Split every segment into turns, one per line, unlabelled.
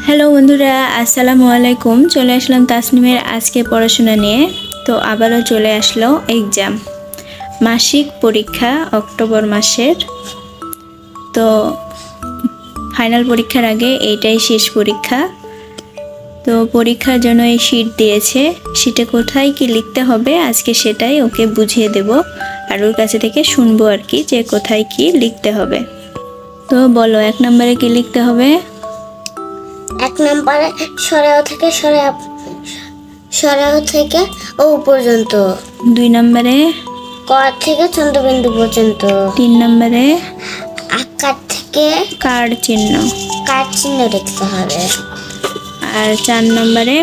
Hello বন্ধুরা, আসসালামু আলাইকুম। চলে আসলাম তাসনিমের আজকে পড়াশোনা নিয়ে। তো আবারও চলে আসলো এক্সাম, মাসিক পরীক্ষা অক্টোবর মাসের। তো ফাইনাল পরীক্ষার আগে এইটাই শেষ পরীক্ষা। তো পরীক্ষার জন্য এই শীট দিয়েছে, শীটে কোথায় কি লিখতে হবে আজকে সেটাই ওকে বুঝিয়ে দেব, আর ওর কাছে থেকে শুনবো আর কি যে কোথায় কি লিখতে হবে। তো বলো, 1 নম্বরে কি লিখতে হবে?
1 নম্বরে সরেও থেকে ও পর্যন্ত।
2 নম্বরে
ক থেকে চন্দ্রবিন্দু পর্যন্ত।
3 নম্বরে
আকার থেকে
কার চিহ্ন
লিখতে হবে।
আর 4 নম্বরে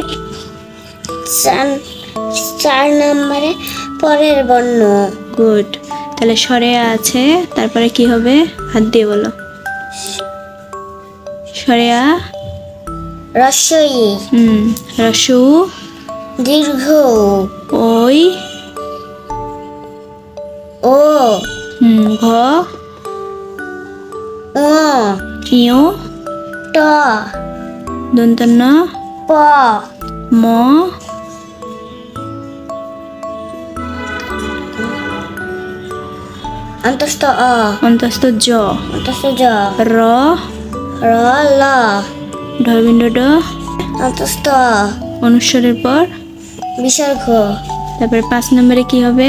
4 নম্বরে পরের বর্ণ।
গুড। তাহলে সরে আছে, তারপরে কি হবে? হাত দিয়ে বলো। সরেয়া
রস্বই
রস্যু
দীর্ঘ
ওই
ও
ঘ
ও
ইয়
ট
দন্তন্য
প
ম
অন্তস্থ অ
অন্তস্থ জ
অন্তস্থ জ
র
র ল
ঢবিন্দ ড
অন্তস্থ
অনুস্বরের পর
বিসর্গ।
তারপরে 5 নম্বরে কি হবে?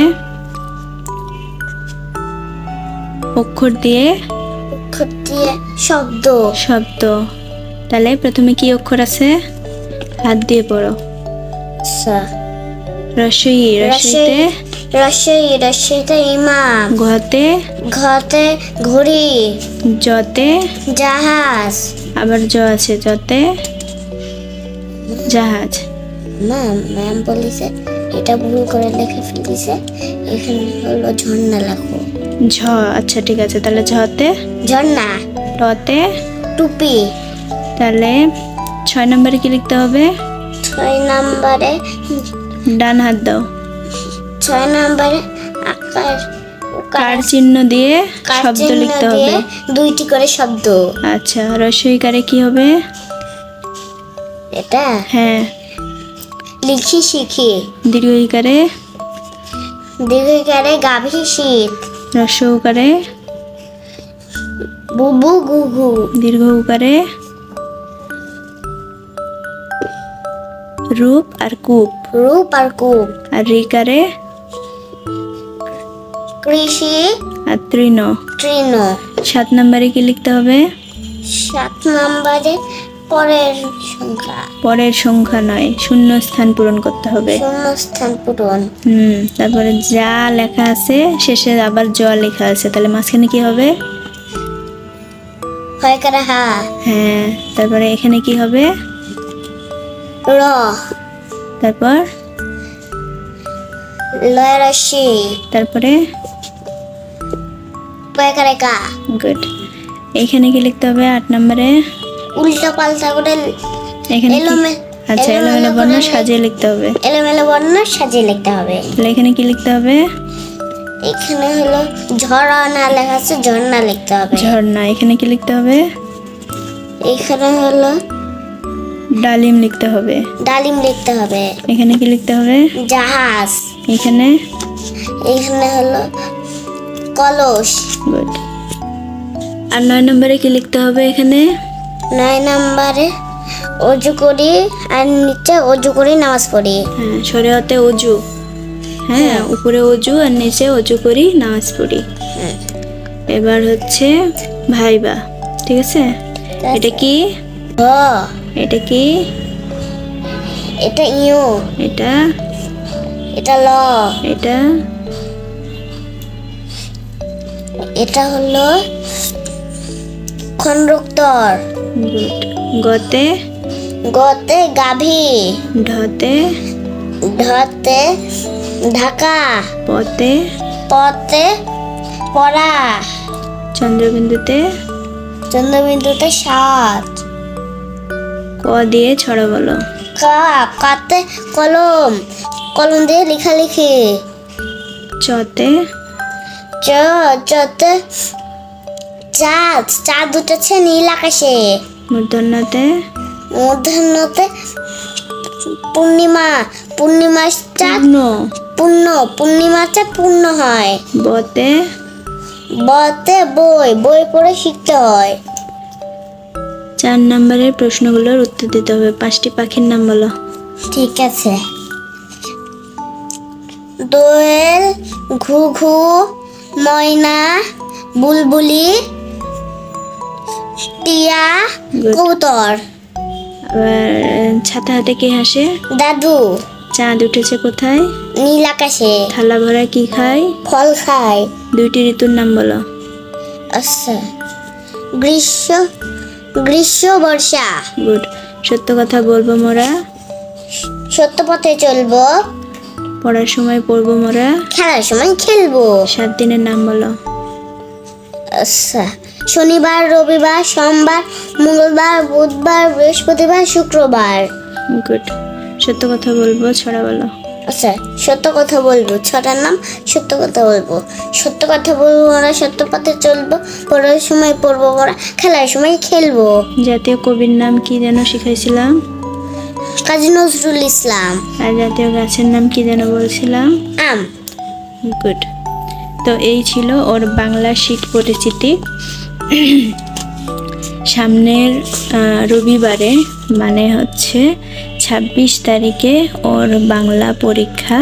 অক্ষর দিয়ে
শব্দ।
তাহলে প্রথমে কি অক্ষর আছে? হাত দিয়ে পড়ো। রস্বই
রস্বইতে ইমাম। ঘতে ঘড়ি।
জতে
জাহাজ।
আবার জ আছে, জতে জাহাজ।
ম্যাম বলেছে এটা ভুল করে লিখে ফেলেছে, এখানে হলো ঝর্ণা লেখো।
ঝ, আচ্ছা ঠিক আছে। তাহলে ঝতে
ঝর্ণা।
টতে
টুপি।
তাহলে 6 নম্বরে কি লিখতে হবে?
6 নম্বরে
ডান হাত দাও।
6 নম্বরে আকার
কার চিহ্ন দিয়ে শব্দ লিখতে হবে,
2টি করে শব্দ।
আচ্ছা, রস্বইকারে কি হবে?
এটা
হ্যাঁ,
লিখি শিখি।
দীর্ঘইকারে
গাভী শীত।
রস্বউকারে
বুবু গুগু।
দীর্ঘ উকারে রূপ আর কূপ। আর রিকারে
কৃষি
আর তৃণ। 7 নম্বরে কি লিখতে হবে?
7 নম্বরে
পরের সংখ্যা নয়, শূন্য স্থান পূরণ করতে হবে। তারপরে যা লেখা আছে শেষে আবার জ লেখা আছে, তাহলে মাঝখানে কি হবে? হ্যাঁ। তারপরে এখানে কি হবে?
র।
তারপর
লয়রসি।
তারপরে
কা।
গুড। এখানে কি লিখতে হবে? 8 নম্বরে
উল্টা পাল্টা করে
এখানে আচ্ছা, এলোমেলো বর্ণ সাজিয়ে লিখতে হবে। তাহলে এখানে কি লিখতে হবে?
এখানে হলো ঝর্ণা লেখা আছে, ঝর্ণা লিখতে হবে।
ঝর্ণা। এখানে কি লিখতে হবে?
এখানে হলো
ডালিম লিখতে হবে।
এখানে
কি লিখতে হবে?
জাহাজ।
এখানে
হলো কলস।
গুড। আর 9 নম্বরে কি লিখতে হবে? এখানে
9 নম্বরে অজু করি, আর নিচে অজু করি নামাজ পড়ি।
হ্যাঁ, শরীয়তে অজু। হ্যাঁ, উপরে অজু আর নিচে অজু করি নামাজ পড়ি। এবার হচ্ছে ভাইবা, ঠিক আছে? এটা কি? এটা কি?
এটা ইউ। এটা ল। এটা হলো খন্ডক্তর।
গতে গাভী। ঢতে
ঢাকা।
পতে
পড়া।
চন্দ্রবিন্দুতে
সাত।
ক দিয়ে ছড়া বলো।
কাতে কলম দিয়ে লেখালেখি।
চতে
চাঁদ চাঁদ উঠেছে নীল আকাশে।
মূর্ধন্যতে
মূর্ধন্যতে পূর্ণিমা পূর্ণিমার চাঁদ পূর্ণ পূর্ণিমার চাঁদ পূর্ণ হয়।
বতে
বতে বই বই পড়ে শিখতে হয়।
4 নম্বরের প্রশ্নগুলোর উত্তর দিতে হবে। 5টি পাখির নাম বলো।
ঠিক আছে। দোয়েল, ঘুঘু, ময়না, বুলবুলি, টিয়া,
Good.
কবুতর।
আবার ছাতা হাতে কে হাসে?
দাদু।
চাঁদ উঠেছে কোথায়?
নীল আকাশে।
থালা ভরা কি খায়?
ফল খায়।
2টি ঋতুর নাম বলো।
আচ্ছা, গ্রীষ্ম গ্রীষ্ম বর্ষা।
গুড। সত্য কথা বলবো মোরা।
সত্য পথে চলবো।
পড়ার সময় পড়বো মোরা।
খেলার সময় খেলবো।
7 দিনের নাম বলো।
আচ্ছা, শনিবার, রবিবার, সোমবার, মঙ্গলবার, বুধবার, বৃহস্পতিবার, শুক্রবার।
গুড। সত্য কথা বলবো ছড়া বলো।
আচ্ছা, সত্য কথা বলবো। ছটার নাম সত্য কথা বলবো। সত্য কথা বলবো ওরা, সত্য পথে চলবো, পড়ার সময় পড়বো ওরা, খেলার সময় খেলবো।
জাতীয় কবির নাম কি যেন শিখাইছিলাম?
কাজী নজরুল ইসলাম।
আর জাতীয় গাছের নাম কি যেন বলছিলাম?
আম।
গুড। তো এই ছিল ওর বাংলা শীট পরিচিতি। সামনের রবিবারে মানে হচ্ছে 26 তারিখে ওর বাংলা পরীক্ষা।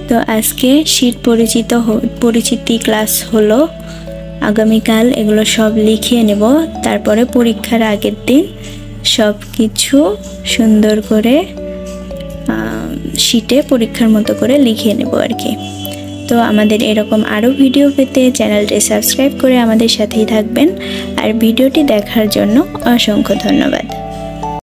তো আজকে শীট পরিচিতি ক্লাস হলো। আগামীকাল এগুলো সব লিখিয়ে নেব, তারপরে পরীক্ষার আগের দিন সব কিছু সুন্দর করে শীটে পরীক্ষার মতো করে লিখিয়ে নেব আর কি। তো আমাদের এরকম আরও ভিডিও পেতে চ্যানেলটি সাবস্ক্রাইব করে আমাদের সাথেই থাকবেন। আর ভিডিওটি দেখার জন্য অসংখ্য ধন্যবাদ।